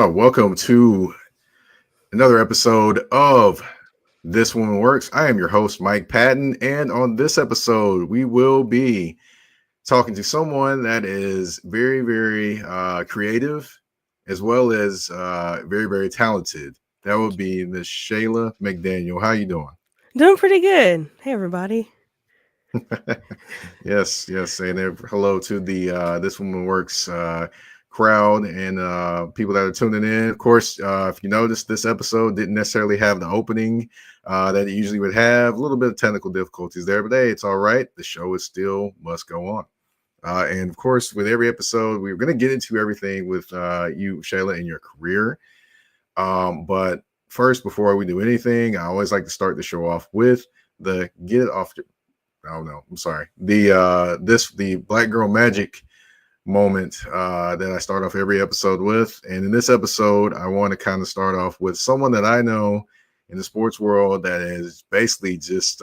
Welcome to another episode of This Woman Works. I am your host, Mike Patton, and on this episode, we will be talking to someone that is very, very creative as well as very, very talented. That would be Miss Shayla McDaniel. How you doing? Doing pretty good. Hey, everybody. Yes, saying hello to the This Woman Works crowd and people that are tuning in. Of course, if you noticed, this episode didn't necessarily have the opening that it usually would have. A little bit of technical difficulties there, but hey, it's all right. The show is still must go on. And of course, with every episode, we're going to get into everything with you, Shayla, in your career. But first, before we do anything, I always like to start the show off with the get it off. Oh no, I'm sorry. The Black Girl Magic moment that I start off every episode with. And in this episode, I want to kind of start off with someone that I know in the sports world that has basically just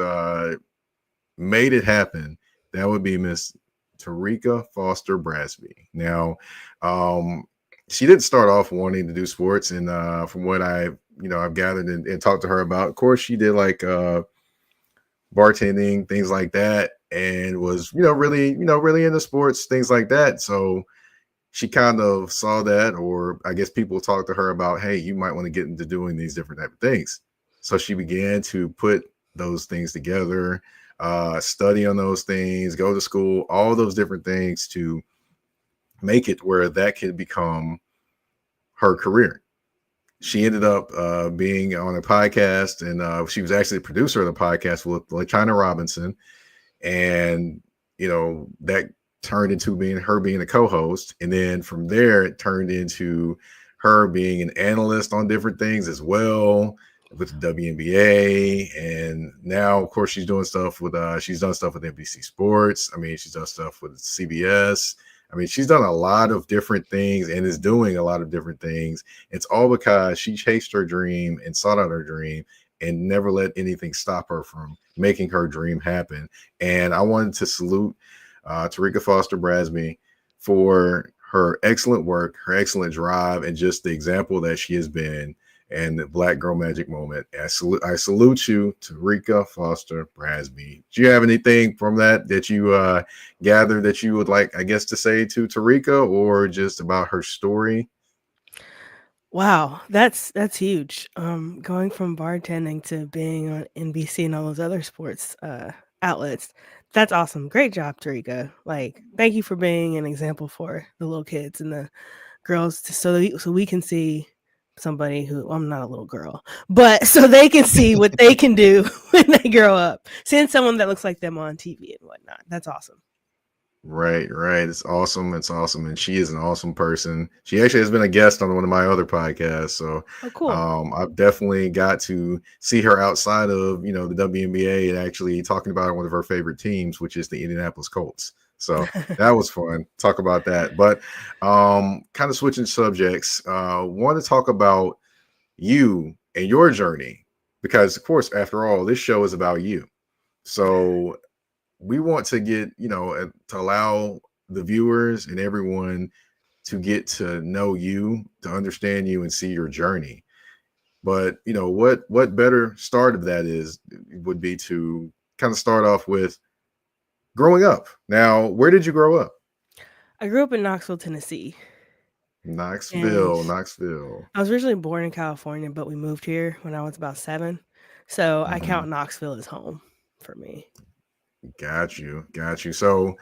made it happen. That would be Miss Tarika Foster Brasby. Now, she didn't start off wanting to do sports, and from what I've gathered and talked to her about, of course, she did like bartending, things like that, and was really into sports, things like that. So she kind of saw that, or I guess people talked to her about, hey, you might want to get into doing these different type of things. So she began to put those things together, study on those things, go to school, all those different things to make it where that could become her career. She ended up being on a podcast, and she was actually a producer of the podcast with China Robinson, and that turned into being a co-host, and then from there it turned into her being an analyst on different things as well with the WNBA, and now of course she's doing stuff with she's done stuff with NBC Sports. I mean, she's done stuff with CBS. I mean, she's done a lot of different things and is doing a lot of different things. It's all because she chased her dream and sought out her dream and never let anything stop her from making her dream happen. And I wanted to salute Tarika Foster Brasby for her excellent work, her excellent drive, and just the example that she has been and the Black Girl Magic moment. I salute you, Tarika Foster Brasby. Do you have anything from that you gathered that you would like, I guess, to say to Tarika, or just about her story? Wow, that's huge. Going from bartending to being on NBC and all those other sports outlets. That's awesome. Great job, Tarika. Like, thank you for being an example for the little kids and the girls, so we can see somebody who, well, I'm not a little girl, but so they can see what they can do when they grow up. Seeing someone that looks like them on TV and whatnot. That's awesome. Right. It's awesome. And she is an awesome person. She actually has been a guest on one of my other podcasts. So Oh, cool. I've definitely got to see her outside of, the WNBA and actually talking about one of her favorite teams, which is the Indianapolis Colts. So that was fun. Talk about that. But kind of switching subjects, want to talk about you and your journey, because of course, after all, this show is about you. So we want to get, to allow the viewers and everyone to get to know you, to understand you and see your journey. But, what better start of that would be to kind of start off with growing up. Now, where did you grow up? I grew up in Knoxville, Tennessee, and Knoxville. I was originally born in California, but we moved here when I was about 7. So I Mhm. count Knoxville as home for me. Got you. So,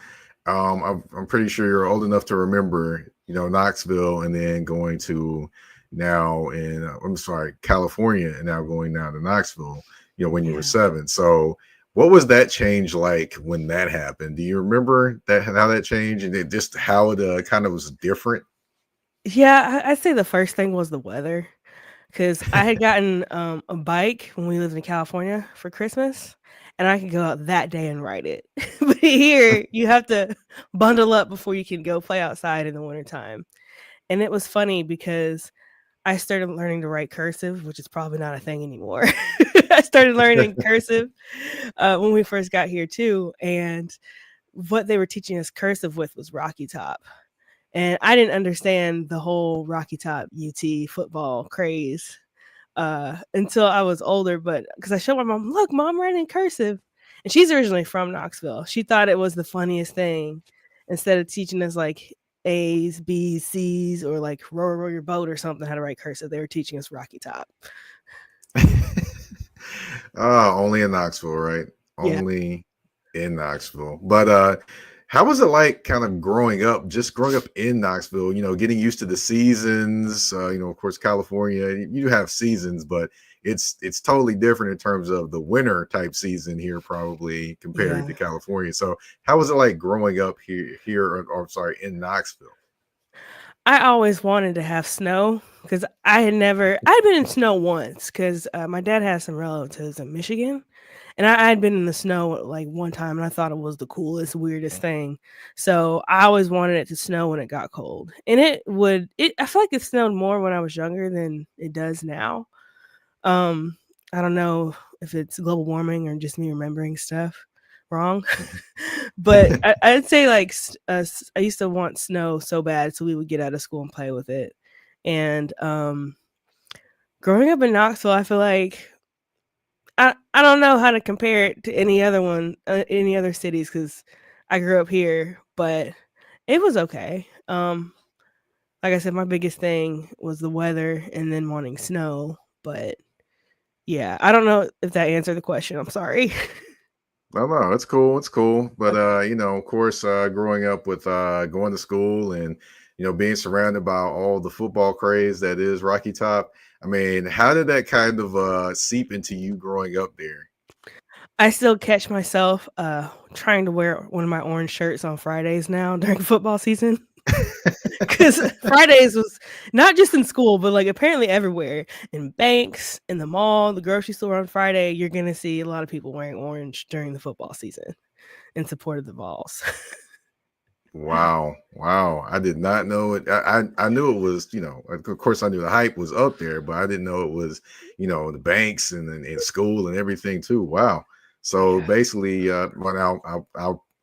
I'm pretty sure you're old enough to remember, Knoxville, and then going to now in, I'm sorry, California, and now going down to Knoxville, when you were Yeah. 7. So, what was that change like when that happened? Do you remember that, how that changed, and just how it kind of was different? Yeah, I'd say the first thing was the weather, because I had gotten a bike when we lived in California for Christmas, and I could go out that day and ride it. But here, you have to bundle up before you can go play outside in the wintertime. And it was funny because I started learning to write cursive, which is probably not a thing anymore. I started learning cursive when we first got here too, and what they were teaching us cursive with was Rocky Top. And I didn't understand the whole Rocky Top UT football craze until I was older. But because I showed my mom, look, mom, I'm writing cursive. And she's originally from Knoxville. She thought it was the funniest thing. Instead of teaching us like A's, B's, C's, or like row your boat or something, how to write cursive, they were teaching us Rocky Top. Only in Knoxville, right? Yeah. Only in Knoxville. But how was it like kind of just growing up in Knoxville, getting used to the seasons, of course, California, you have seasons, but it's totally different in terms of the winter type season here, probably compared to Yeah. California. So how was it like growing up or sorry, in Knoxville? I always wanted to have snow because I'd been in snow once because my dad has some relatives in Michigan. And I'd been in the snow like one time and I thought it was the coolest, weirdest thing. So I always wanted it to snow when it got cold. And I feel like it snowed more when I was younger than it does now. Um, I don't know if it's global warming or just me remembering stuff wrong. But I'd say like I used to want snow so bad, so we would get out of school and play with it. And growing up in Knoxville, I feel like I don't know how to compare it to any other cities because I grew up here, but it was okay. Like I said, my biggest thing was the weather and then wanting snow. But yeah, I don't know if that answered the question. I'm sorry. No, it's cool. It's cool. But Okay. of course, growing up with going to school and being surrounded by all the football craze that is Rocky Top. I mean, how did that kind of seep into you growing up there? I still catch myself trying to wear one of my orange shirts on Fridays now during football season. Because Fridays was not just in school, but like apparently everywhere in banks, in the mall, the grocery store on Friday, you're gonna see a lot of people wearing orange during the football season in support of the balls. Wow, wow! I did not know it. I knew it was, of course, I knew the hype was up there, but I didn't know it was, the banks and school and everything too. Wow! So Yeah. basically, well,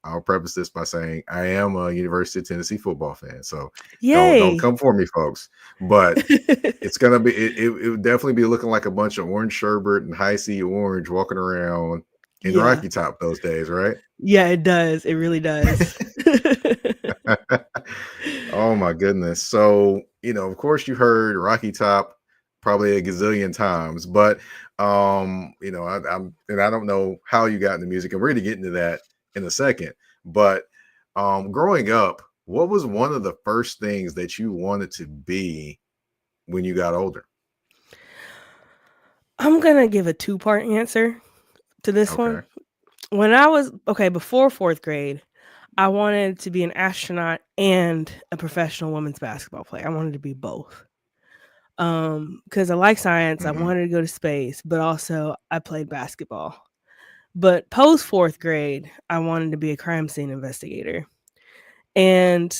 I'll preface this by saying I am a University of Tennessee football fan. So don't Yay. come for me, folks. But it's gonna be it would definitely be looking like a bunch of orange sherbet and high C orange walking around in Yeah. Rocky Top those days, right? Yeah, it does. It really does. Oh my goodness. So, of course you heard Rocky Top probably a gazillion times, but I don't know how you got into music, and we're gonna get into that in a second. But growing up, what was one of the first things that you wanted to be when you got older? I'm gonna give a two-part answer to this Okay. one. When I was before 4th grade, I wanted to be an astronaut and a professional women's basketball player. I wanted to be both. Because I like science, I Hmm. wanted to go to space, but also I played basketball. But post 4th grade, I wanted to be a crime scene investigator. And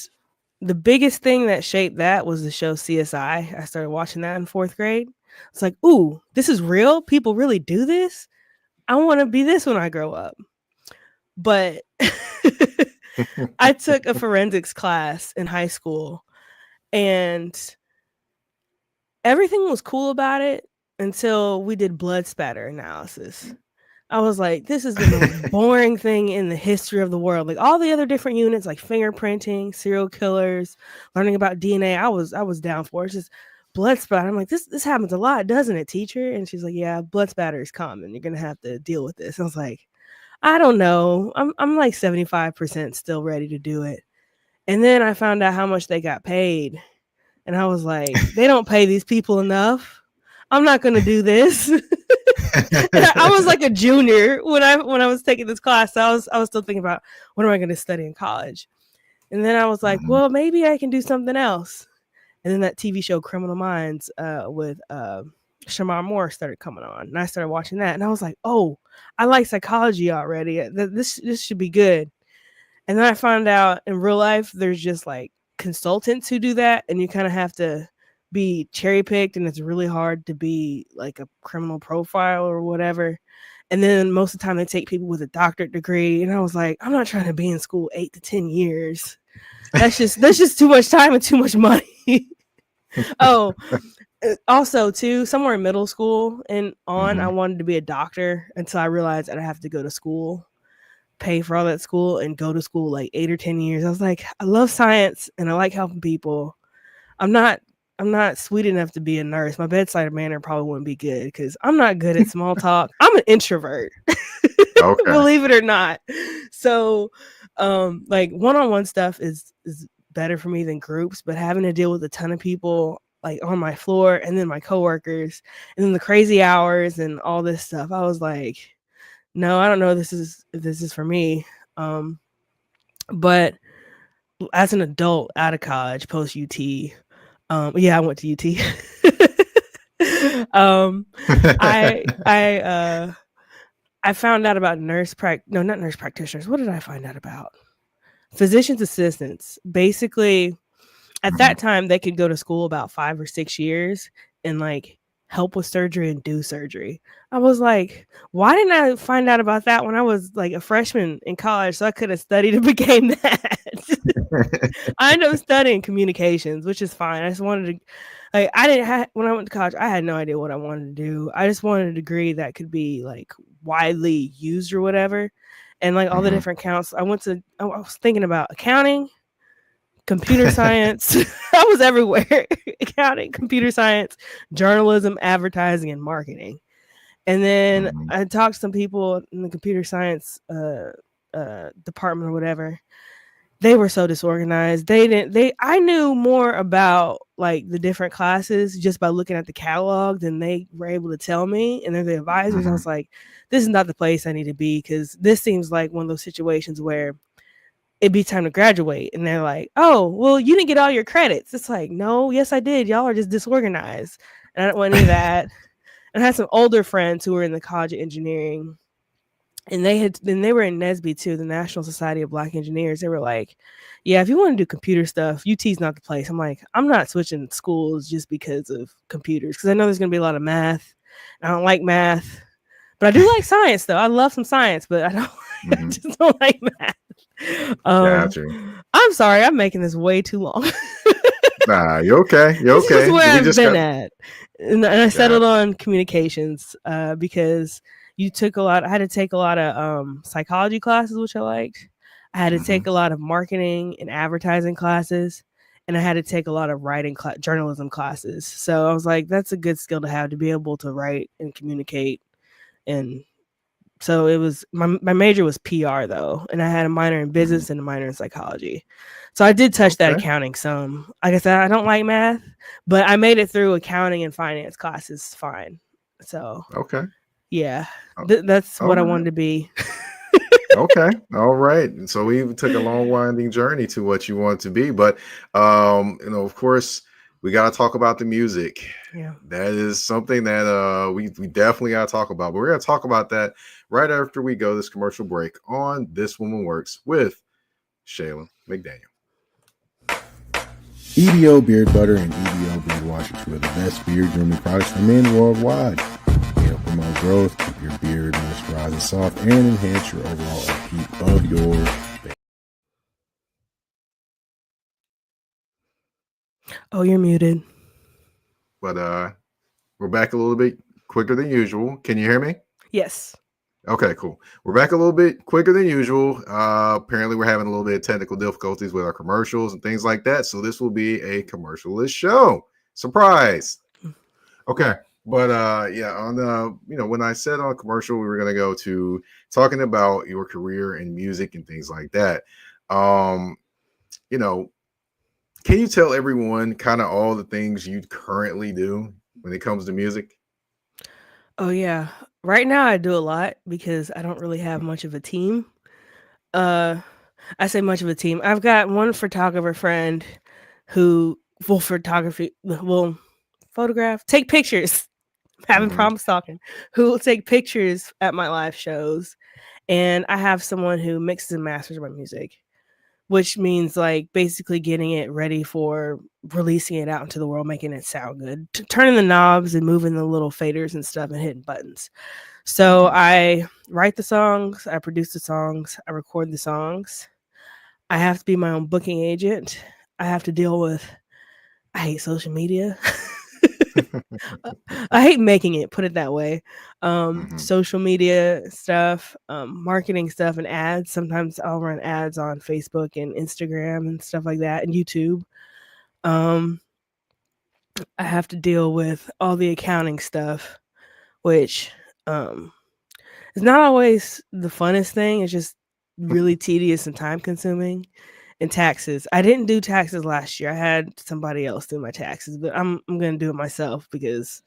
the biggest thing that shaped that was the show CSI. I started watching that in 4th grade. It's like, ooh, this is real. People really do this. I want to be this when I grow up. But I took a forensics class in high school and everything was cool about it until we did blood spatter analysis. I was like, this is the most boring thing in the history of the world. Like all the other different units, like fingerprinting, serial killers, learning about DNA, I was down for it. It's just blood spatter. I'm like, this happens a lot, doesn't it, teacher? And she's like, yeah, blood spatter is common. You're gonna have to deal with this. I was like, I don't know. I'm like 75% still ready to do it. And then I found out how much they got paid. And I was like, they don't pay these people enough. I'm not gonna do this. I was like a junior when I was taking this class. So I was still thinking about what am I going to study in college. And then I was like, Mhm. well, maybe I can do something else. And then that TV show Criminal Minds with Shamar Moore started coming on, and I started watching that, and I was like, oh, I like psychology already. This should be good. And then I found out in real life, there's just like consultants who do that, and you kind of have to be cherry picked, and it's really hard to be like a criminal profile or whatever. And then most of the time they take people with a doctorate degree, and I was like, I'm not trying to be in school 8 to 10 years. That's just too much time and too much money. Oh, also too, somewhere in middle school and on, I Hmm. wanted to be a doctor until I realized I'd have to go to school, pay for all that school, and go to school like 8 or 10 years. I was like, I love science and I like helping people. I'm not I'm not sweet enough to be a nurse. My bedside manner probably wouldn't be good because I'm not good at small talk. I'm an introvert. Okay. Believe it or not. So like one-on-one stuff is better for me than groups, but having to deal with a ton of people like on my floor and then my coworkers and then the crazy hours and all this stuff, I was like, no, I don't know if this is for me. Um but as an adult out of college, post UT, yeah, I went to UT. um I I found out about no, not nurse practitioners. What did I find out about? Physician's assistants. Basically, at Mhm. that time they could go to school about 5 or 6 years and like help with surgery and do surgery. I was like, why didn't I find out about that when I was like a freshman in college so I could have studied and became that? I ended up studying communications, which is fine. I just wanted to, like, I didn't have, when I went to college, I had no idea what I wanted to do. I just wanted a degree that could be like widely used or whatever. And like all the Mhm. different counts, I was thinking about accounting, computer science. I was everywhere. Accounting, computer science, journalism, advertising, and marketing. And then Mhm. I talked to some people in the computer science department or whatever. They were so disorganized. I knew more about like the different classes just by looking at the catalog than they were able to tell me. And they're the advisors. I Mhm. was like, this is not the place I need to be because this seems like one of those situations where it'd be time to graduate. And they're like, oh, well, you didn't get all your credits. It's like, no, yes, I did. Y'all are just disorganized. And I don't want any of that. And I had some older friends who were in the College of Engineering, and they were in NSBE too, the National Society of Black Engineers. They were like, yeah, if you want to do computer stuff, UT's not the place. I'm like, I'm not switching schools just because of computers because I know there's going to be a lot of math. I don't like math, but I do like science though. I love some science, but I don't I Mhm. just don't like math. Got you. I'm sorry, I'm making this way too long. Nah, you okay. You This is just okay. where We I've just been got at. And I got settled on communications because I had to take a lot of psychology classes, which I liked. I had to mhm. take a lot of marketing and advertising classes, and I had to take a lot of journalism classes. So I was like, that's a good skill to have to be able to write and communicate. And so it was my major was PR though, and I had a minor in Mhm. business and a minor in psychology. So I did touch that Okay. accounting some. Like I said, I don't like math, but I made it through accounting and finance classes fine. So Okay. yeah, Oh, that's all what I right. wanted to be. Okay. All right. And so we took a long winding journey to what you want to be, but of course, we got to talk about the music. Yeah. That is something that we definitely got to talk about. But we're going to talk about that right after we go this commercial break on This Woman Works with Shayla McDaniel. EBO Beard Butter and EBO Beard Wash are two of the best beard grooming products for men worldwide. They help promote growth, keep your beard moisturized and soft, and enhance your overall upkeep of your beard. Oh, you're muted. But we're back a little bit quicker than usual. Can you hear me? Yes. Okay, cool. We're back a little bit quicker than usual. Apparently, we're having a little bit of technical difficulties with our commercials and things like that. So this will be a commercialless show. Surprise. Okay. But yeah, on the when I said on commercial, we were gonna go to talking about your career in music and things like that. Um, you know, can you tell everyone kind of all the things you currently do when it comes to music? Oh yeah. Right now I do a lot because I don't really have much of a team. Uh I say much of a team. I've got one photographer friend who will photograph, take pictures. Having Hmm. problems talking. Who will take pictures at my live shows, and I have someone who mixes and masters my music. which means like basically getting it ready for releasing it out into the world, making it sound good, turning the knobs and moving the little faders and stuff and hitting buttons. So Mm-hmm. I write the songs, I produce the songs, I record the songs. I have to be my own booking agent. I have to deal with, I hate social media. I hate making it, put it that way. Mm-hmm. Social media stuff, marketing stuff, and ads. Sometimes I'll run ads on Facebook and Instagram and stuff like that, and YouTube. Um, I have to deal with all the accounting stuff, which um, is not always the funnest thing. It's just really tedious and time consuming. And taxes. I didn't do taxes last year. I had somebody else do my taxes, but I'm gonna do it myself because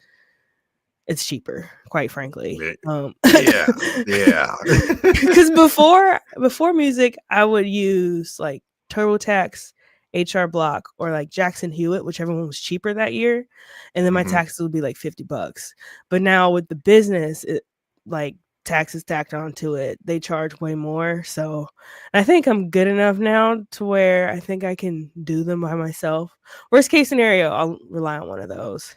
it's cheaper, quite frankly. Yeah, yeah. Because before music, I would use like TurboTax, HR Block, or like Jackson Hewitt, whichever one was cheaper that year, and then my Mm-hmm. taxes would be like $50. But now with the business, like taxes tacked onto it, they charge way more. So I think I'm good enough now to where I think I can do them by myself. Worst case scenario, I'll rely on one of those.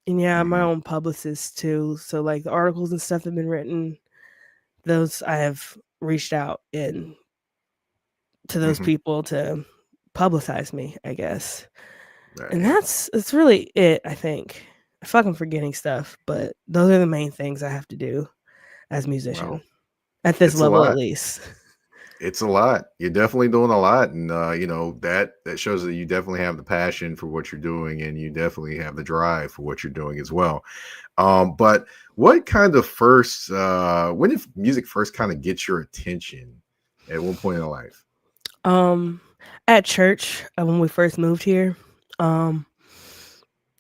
And yeah, my Mm-hmm. own publicist too. So like the articles and stuff that have been written, those I have reached out and to those Mm-hmm. people to publicize me, I guess. And Yeah. that's really it, I think. I feel like I'm forgetting stuff, but those are the main things I have to do as a Well, musician. At this it's a level at lot. least. It's a lot. You're definitely doing a lot, and that shows that you definitely have the passion for what you're doing, and you definitely have the drive for what you're doing as well. But what kind of first when did music first kind of get your attention at one point in life? Um at church, when we first moved here, um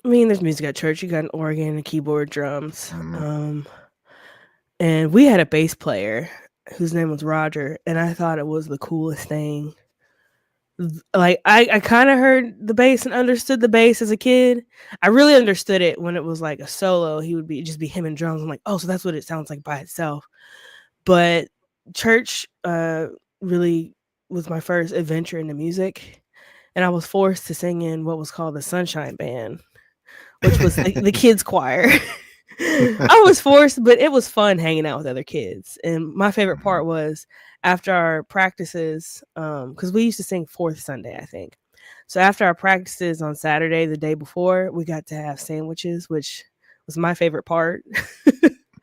I mean there's music at church. You got an organ, a keyboard, drums. Hmm. And we had a bass player whose name was Roger, and I thought it was the coolest thing. Like I kind of heard the bass and understood the bass as a kid. I really understood it when it was like a solo. He would be just be him and drums. I'm like, oh, so that's what it sounds like by itself. But church really was my first adventure into music, and I was forced to sing in what was called the Sunshine Band, which was the kids choir. I was forced, but it was fun hanging out with other kids. And my favorite Hmm. part was after our practices, because we used to sing fourth Sunday, I think. So after our practices on Saturday, the day before, we got to have sandwiches, which was my favorite part,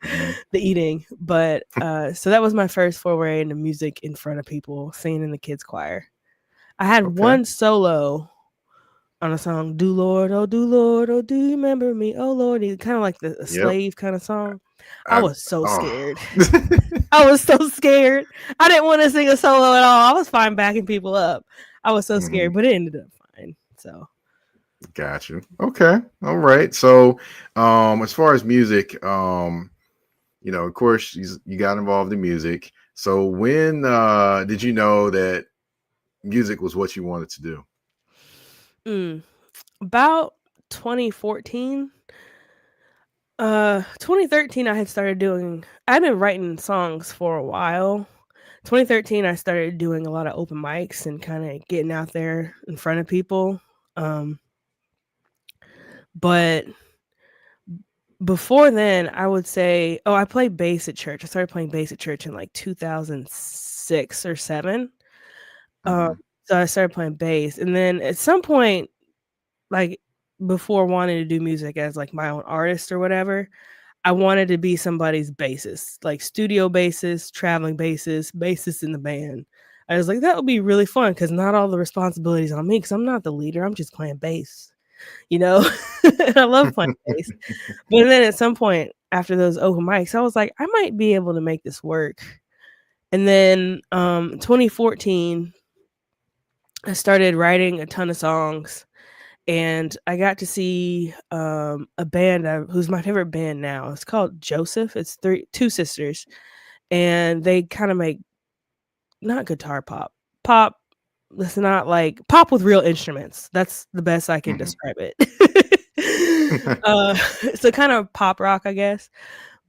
Hmm. the eating. But so that was my first foray into music in front of people, singing in the kids' choir. I had Okay. one solo on a song, "Do Lord, oh, do you remember me, oh Lord?" Kind of like a Yep. slave kind of song. I I, was so oh. scared. I was so scared. I didn't want to sing a solo at all. I was fine backing people up. I was so Hmm. scared, but it ended up fine. So, Got you. Okay. All right. So, as far as music, of course, you got involved in music. So, when did you know that music was what you wanted to do? mm, about 2014, 2013, I had started doing. I've been writing songs for a while. 2013, I started doing a lot of open mics and kind of getting out there in front of people. Um, but before then, I would say, I played bass at church. I started playing bass at church in like 2006 or 7. Um, Hmm. so I started playing bass, and then at some point, like before wanting to do music as like my own artist or whatever, I wanted to be somebody's bassist, like studio bassist, traveling bassist in the band. I was like, that would be really fun because not all the responsibilities on me because I'm not the leader. I'm just playing bass, you know. I love playing bass. But then at some point after those open mics, I was like, I might be able to make this work. And then 2014, I started writing a ton of songs, and I got to see a band who's my favorite band now. It's called Joseph. It's two sisters, and they kind of make not guitar pop, pop. It's not like pop with real instruments. That's the best I can Hmm. describe it. uh, so kind of pop rock, I guess.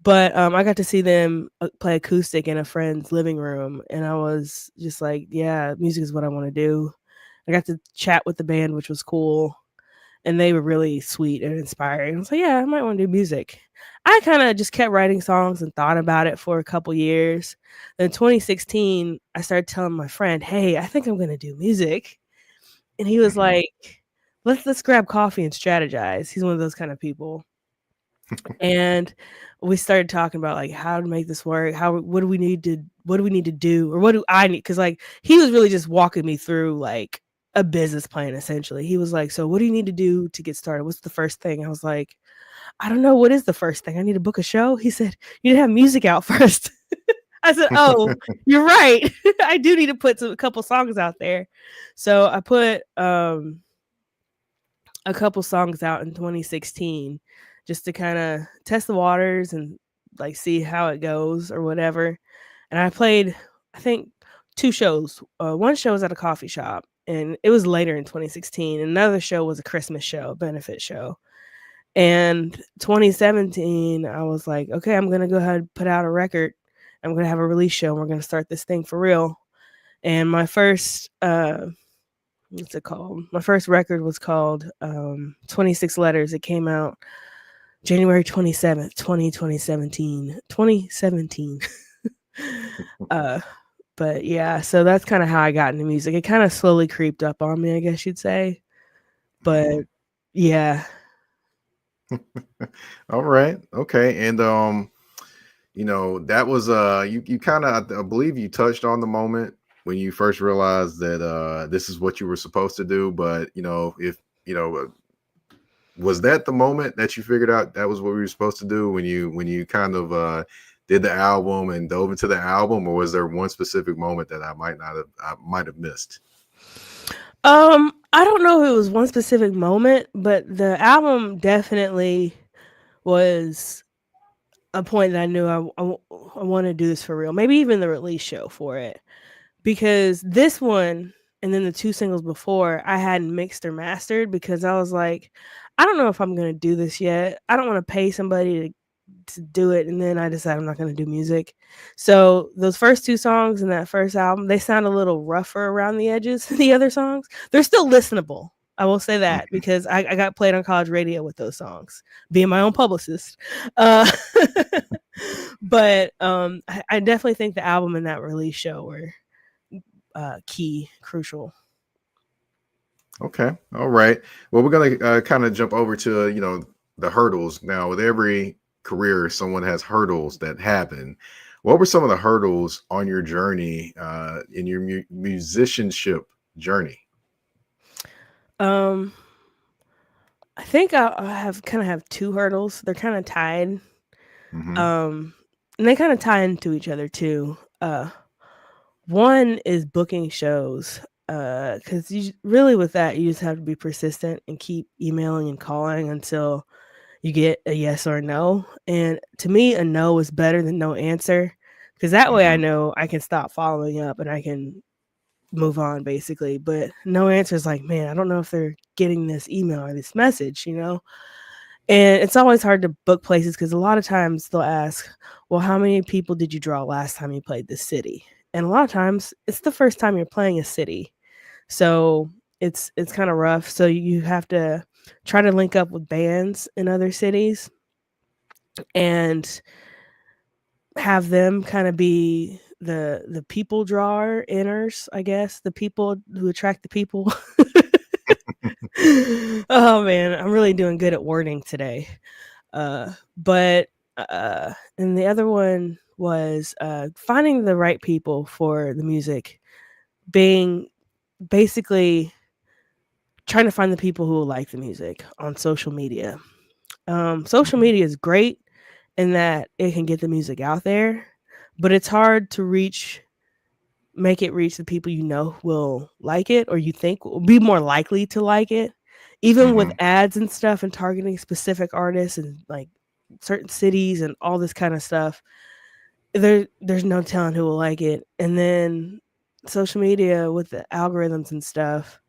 But I got to see them play acoustic in a friend's living room, and I was just like, yeah, music is what I want to do. I got to chat with the band, which was cool, and they were really sweet and inspiring. I was like, yeah, I might want to do music. I kind of just kept writing songs and thought about it for a couple years. Then 2016, I started telling my friend, hey, I think I'm going to do music. And he was Mhm. like, let's grab coffee and strategize. He's one of those kind of people. And we started talking about like how to make this work, what do we need to do, or what do I need, because like he was really just walking me through like a business plan essentially. He was like, so what do you need to do to get started? What's the first thing? I was like, I don't know, what is the first thing? I need to book a show. He said, you need to have music out first. I said, oh, you're right. I do need to put a couple songs out there. So I put a couple songs out in 2016 just to kind of test the waters and like see how it goes or whatever. And I played, I think, two shows. One show was at a coffee shop, and it was later in 2016. Another show was a Christmas show, a benefit show. And 2017, I was like, okay, I'm gonna go ahead and put out a record. I'm gonna have a release show. And we're gonna start this thing for real. And my first what's it called? My first record was called 26 Letters. It came out January 27th, 2017. 2017. uh, but yeah, so that's kind of how I got into music. It kind of slowly creeped up on me, I guess you'd say. But yeah. All right. Okay. And that was you kind of, I believe you touched on the moment when you first realized that this is what you were supposed to do, but if you know was that the moment that you figured out that was what we were supposed to do when you kind of did the album and dove into the album, or was there one specific moment that I might have missed? I don't know if it was one specific moment, but the album definitely was a point that I knew I want to do this for real. Maybe even the release show for it, because this one and then the two singles before I hadn't mixed or mastered because I was like, I don't know if I'm gonna do this yet. I don't want to pay somebody to do it, and then I decided I'm not gonna do music. So those first two songs in that first album, they sound a little rougher around the edges than the other songs. They're still listenable. I will say that Mhm. because I got played on college radio with those songs, being my own publicist. Uh, but I definitely think the album and that release show were key, crucial. Okay. All right. Well, we're gonna kind of jump over to the hurdles now. With every career, someone has hurdles that happen. What were some of the hurdles on your journey, in your musicianship journey? Um, I think I have kind of have two hurdles. They're kind of tied. Hmm. Um, and they kind of tie into each other too. One is booking shows. Because you really with that you just have to be persistent and keep emailing and calling until you get a yes or a no. And to me, a no is better than no answer because that way I Hmm. know I can stop following up and I can move on basically. But no answer is like, man, I don't know if they're getting this email or this message. And it's always hard to book places because a lot of times they'll ask, well, how many people did you draw last time you played this city? And a lot of times it's the first time you're playing a city. So it's kind of rough. So you have to try to link up with bands in other cities and have them kind of be the people drawer inners, I guess, the people who attract the people. Oh man, I'm really doing good at wording today. But and the other one was finding the right people for the music, being basically trying to find the people who will like the music on social media. Social media is great in that it can get the music out there, but it's hard to make it reach the people you know will like it or you think will be more likely to like it. Even with Hmm. ads and stuff and targeting specific artists and like certain cities and all this kind of stuff, there's no telling who will like it. And then social media with the algorithms and stuff,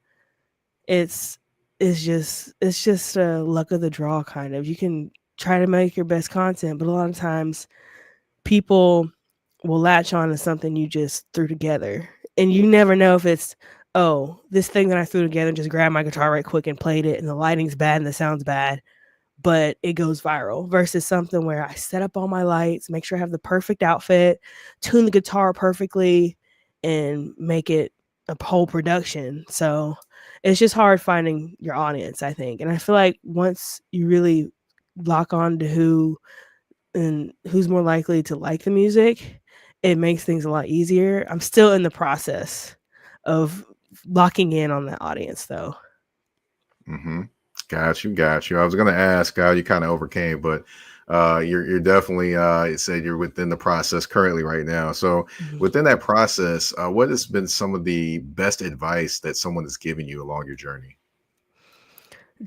it's it's just luck of the draw kind of. You can try to make your best content, but a lot of times people will latch on to something you just threw together. And you never know if it's, oh, this thing that I threw together, just grabbed my guitar right quick and played it, and the lighting's bad and the sound's bad, but it goes viral, versus something where I set up all my lights, make sure I have the perfect outfit, tune the guitar perfectly, and make it a whole production. So it's just hard finding your audience, I think. And I feel like once you really lock on to who's more likely to like the music, it makes things a lot easier. I'm still in the process of locking in on that audience, though. Mm-hmm. Got you. I was gonna ask how you kind of overcame, but you're definitely you said you're within the process currently right now. So Mhm. within that process, what has been some of the best advice that someone has given you along your journey?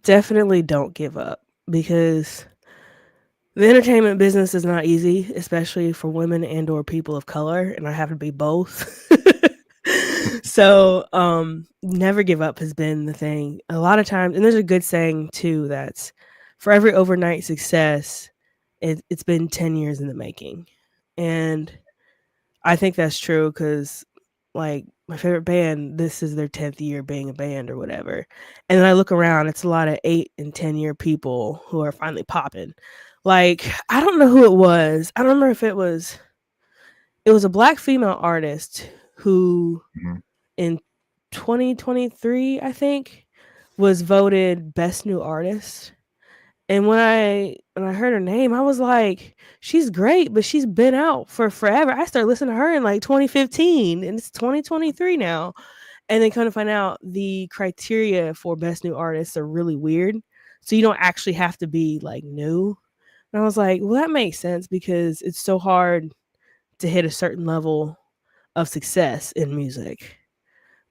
Definitely don't give up, because the entertainment business is not easy, especially for women and or people of color, and I have to be both. So, never give up has been the thing. A lot of times, and there's a good saying too, that's for every overnight success, it's been 10 years in the making. And I think that's true because, like, my favorite band, this is their 10th year being a band or whatever. And then I look around, it's a lot of 8 and 10 year people who are finally popping. Like, I don't know who it was. I don't remember if it was a black female artist who Mhm. in 2023, I think, was voted best new artist. And when I heard her name, I was like, she's great, but she's been out for forever. I started listening to her in like 2015, and it's 2023 now. And then kind of find out the criteria for best new artists are really weird. So you don't actually have to be like new. And I was like, well, that makes sense because it's so hard to hit a certain level of success in music.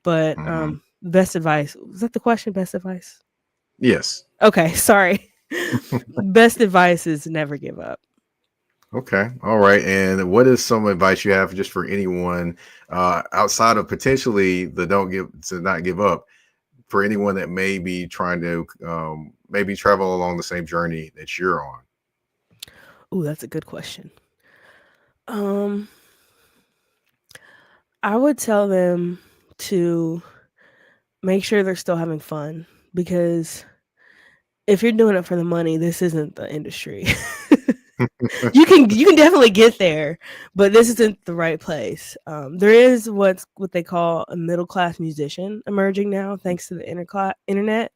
But Mhm. best advice, was that the question? Best advice? Yes. Okay, sorry. Best advice is never give up. Okay. All right. And what is some advice you have just for anyone outside of potentially the don't give to not give up, for anyone that may be trying to maybe travel along the same journey that you're on? Ooh, that's a good question. Um, I would tell them to make sure they're still having fun, because if you're doing it for the money, this isn't the industry. You can definitely get there, but this isn't the right place. There is what they call a middle class musician emerging now, thanks to the internet.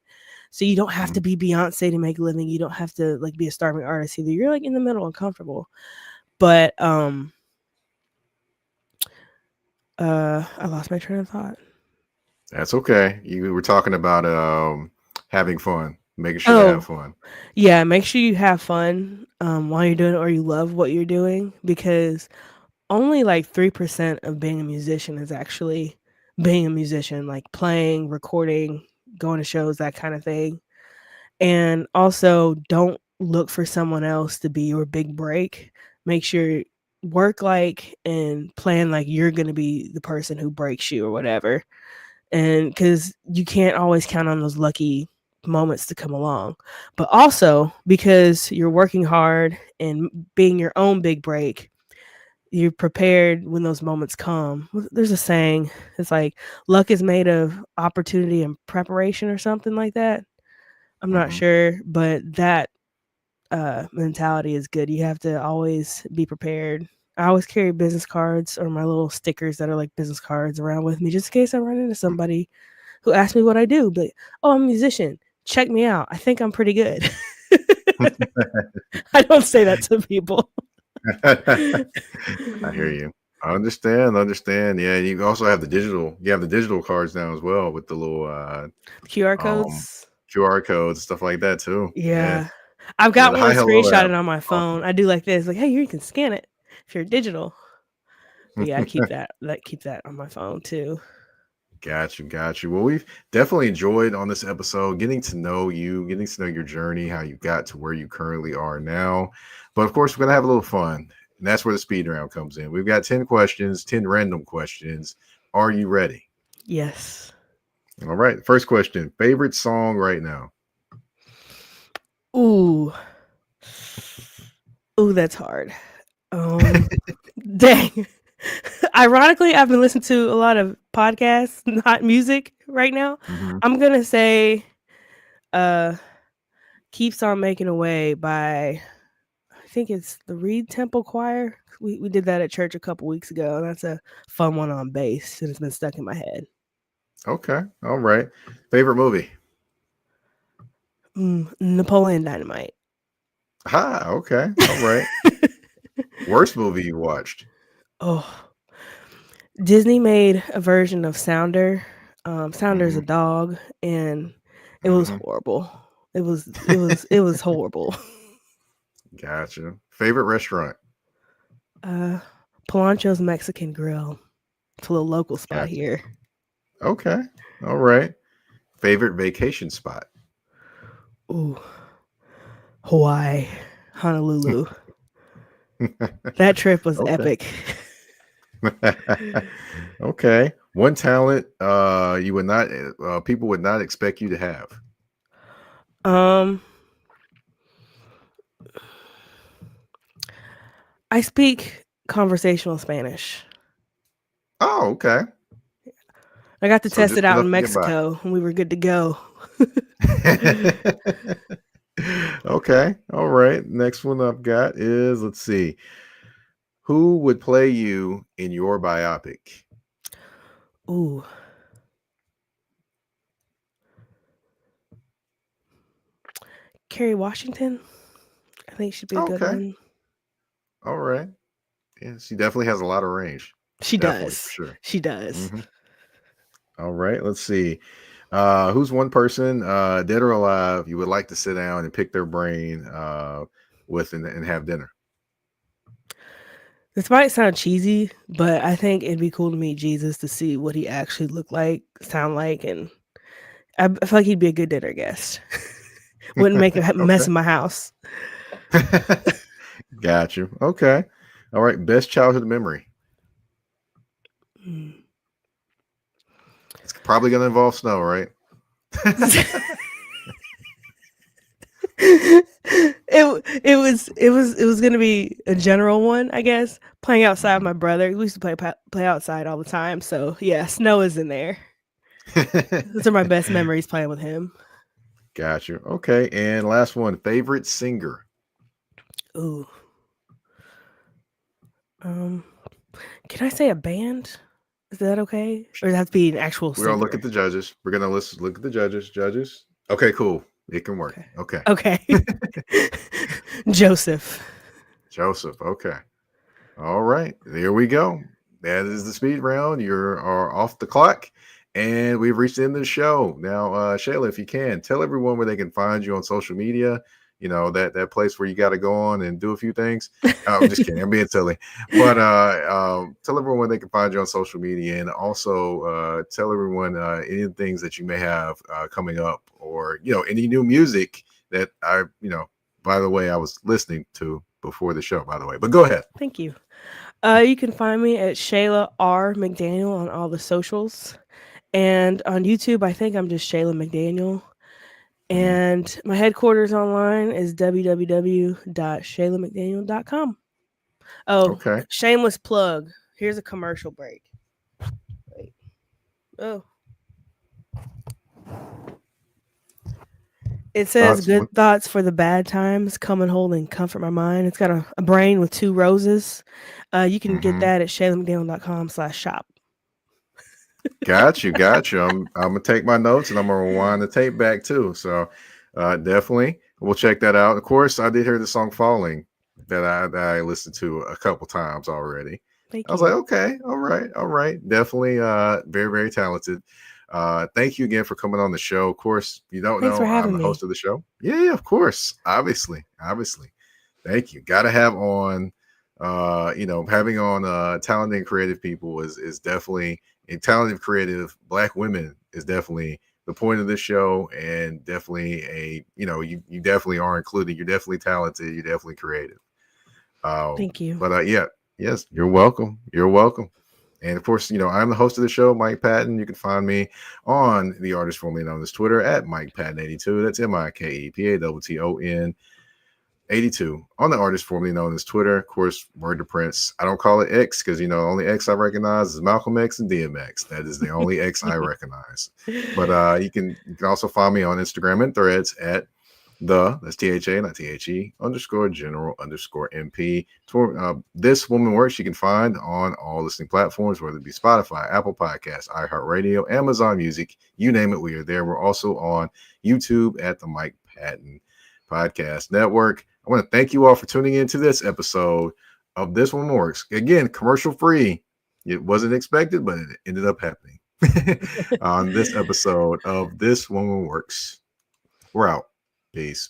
So you don't have to Mhm. be Beyonce to make a living. You don't have to like be a starving artist either. You're like in the middle and comfortable. But I lost my train of thought. That's okay. You were talking about having fun, making sure to have Oh, fun. yeah, make sure you have fun while you're doing it, or you love what you're doing, because only like 3% of being a musician is actually being a musician, like playing, recording, going to shows, that kind of thing. And also, don't look for someone else to be your big break. Make sure work like and plan like you're going to be the person who breaks you or whatever. And because you can't always count on those lucky moments to come along, but also because you're working hard and being your own big break, you're prepared when those moments come. There's a saying, it's like luck is made of opportunity and preparation or something like that. I'm not Hmm. sure, but that mentality is good. You have to always be prepared. I always carry business cards or my little stickers that are like business cards around with me, just in case I run into somebody who asks me what I do. But oh, I'm a musician. Check me out. I think I'm pretty good. I don't say that to people. I hear you. I understand. Understand. Yeah, you also have the digital. You have the digital cards now as well with the little QR um, codes. QR codes, stuff like that too. Yeah, Yeah. I've yeah. got The one Hi Hello app. screenshotted on my phone. Awesome. I do like this. Like, hey, you can scan it if you're digital. But yeah, I keep that on my phone too. Got you, got you. Well, we've definitely enjoyed on this episode getting to know you, getting to know your journey, how you got to where you currently are now. But of course, we're gonna have a little fun, and that's where the speed round comes in. We've got 10 questions, 10 random questions. Are you ready? Yes. All right. First question: favorite song right now? Ooh. Ooh, that's hard. Dang. Ironically, I've been listening to a lot of podcasts, not music right now. Mhm. I'm gonna say Keeps on Making a Way by I think it's the Reed Temple Choir. We did that at church a couple weeks ago, and that's a fun one on bass, and it's been stuck in my head. Okay. All right. Favorite movie? Napoleon Dynamite. Okay. All right. Worst movie you watched? Oh, Disney made a version of Sounder. Sounder's a Mhm. dog, and it was Mhm. horrible. It was horrible. Gotcha. Favorite restaurant? Uh, Polancho's Mexican Grill. It's a little local spot Gotcha. here. Okay. All right. Favorite vacation spot? Ooh, Hawaii, Honolulu. That trip was Okay. epic. Okay. One talent you would not people would not expect you to have. Um, I speak conversational Spanish. Oh, okay. I got to So test just it out in enough to get by. Mexico, and we were good to go. Okay. All right. Next one I've got is let's see. Who would play you in your biopic? Ooh, Kerry Washington. I think she'd be a good Okay. one. All right. Yeah, she definitely has a lot of range. She Definitely for does. sure. She does. Hmm. All right. Let's see. Who's one person, dead or alive, you would like to sit down and pick their brain with and have dinner? This might sound cheesy, but I think it'd be cool to meet Jesus to see what he actually looked like, sound like, and I feel like he'd be a good dinner guest. Wouldn't make a mess Okay. in my house. Got you. Okay. All right. Best childhood memory. Mm. It's probably going to involve snow, right? It was gonna be a general one, I guess. Playing outside with my brother. We used to play outside all the time. So yeah, snow is in there. Those are my best memories playing with him. Got you. Okay. And last one, favorite singer. Ooh. Um, can I say a band? Is that okay? Or does it have to be an actual We're gonna look at singer? the judges. We're gonna look at the judges. Judges. Okay, cool. It can work. Okay. Okay. Okay. Joseph. Joseph. Okay. All right. There we go. That is the speed round. Are off the clock. And we've reached the end of the show. Now, Shayla, if you can, tell everyone where they can find you on social media. You know, that place where you got to go on and do a few things. I'm just kidding. I'm being silly. But tell everyone where they can find you on social media, and also tell everyone any of the things that you may have coming up, or any new music that by the way, I was listening to before the show, by the way. But go ahead. Thank you. You can find me at Shayla R. McDaniel on all the socials. And on YouTube, I think I'm just Shayla McDaniel. Mhm. And my headquarters online is www.shaylamcdaniel.com. Oh, Okay. shameless plug. Here's a commercial break. Wait. Oh. It says Thoughts? good thoughts for the bad times. Come and hold and comfort my mind. It's got a brain with 2 roses. You can get Mm-hmm. that at shaylamcdaniel.com/shop. Got you. I'm gonna take my notes and I'm gonna rewind the tape back too. So definitely we'll check that out. Of course, I did hear the song "Falling" that I listened to a couple times already. Thank I was like, you. okay, all right. Definitely very, very talented. Thank you again for coming on the show. Of course, if you don't Thanks for know, I'm having the host me. of the show. Yeah, of course. Obviously. Thank you. Gotta have on having on talented and creative people is definitely, and talented creative Black women is definitely the point of this show, and definitely you definitely are included. You're definitely talented. You're definitely creative. Thank you. But yeah, yes, you're welcome. You're welcome. And of course, I'm the host of the show, Mike Patton. You can find me on the artist formerly known as Twitter at Mike Patton 82. That's MikePaton. 82 on the artist formerly known as Twitter. Of course, word to Prince. I don't call it X because the only X I recognize is Malcolm X and DMX. That is the only X I recognize. But you can also find me on Instagram and Threads at that's THA, not THE _general_MP. This Woman Works you can find on all listening platforms, whether it be Spotify, Apple Podcasts, iHeartRadio, Amazon Music, you name it, we are there. We're also on YouTube at the Mike Patton Podcast Network. I want to thank you all for tuning in to this episode of This Woman Works. Again, commercial free. It wasn't expected, but it ended up happening on this episode of This Woman Works. We're out. Peace.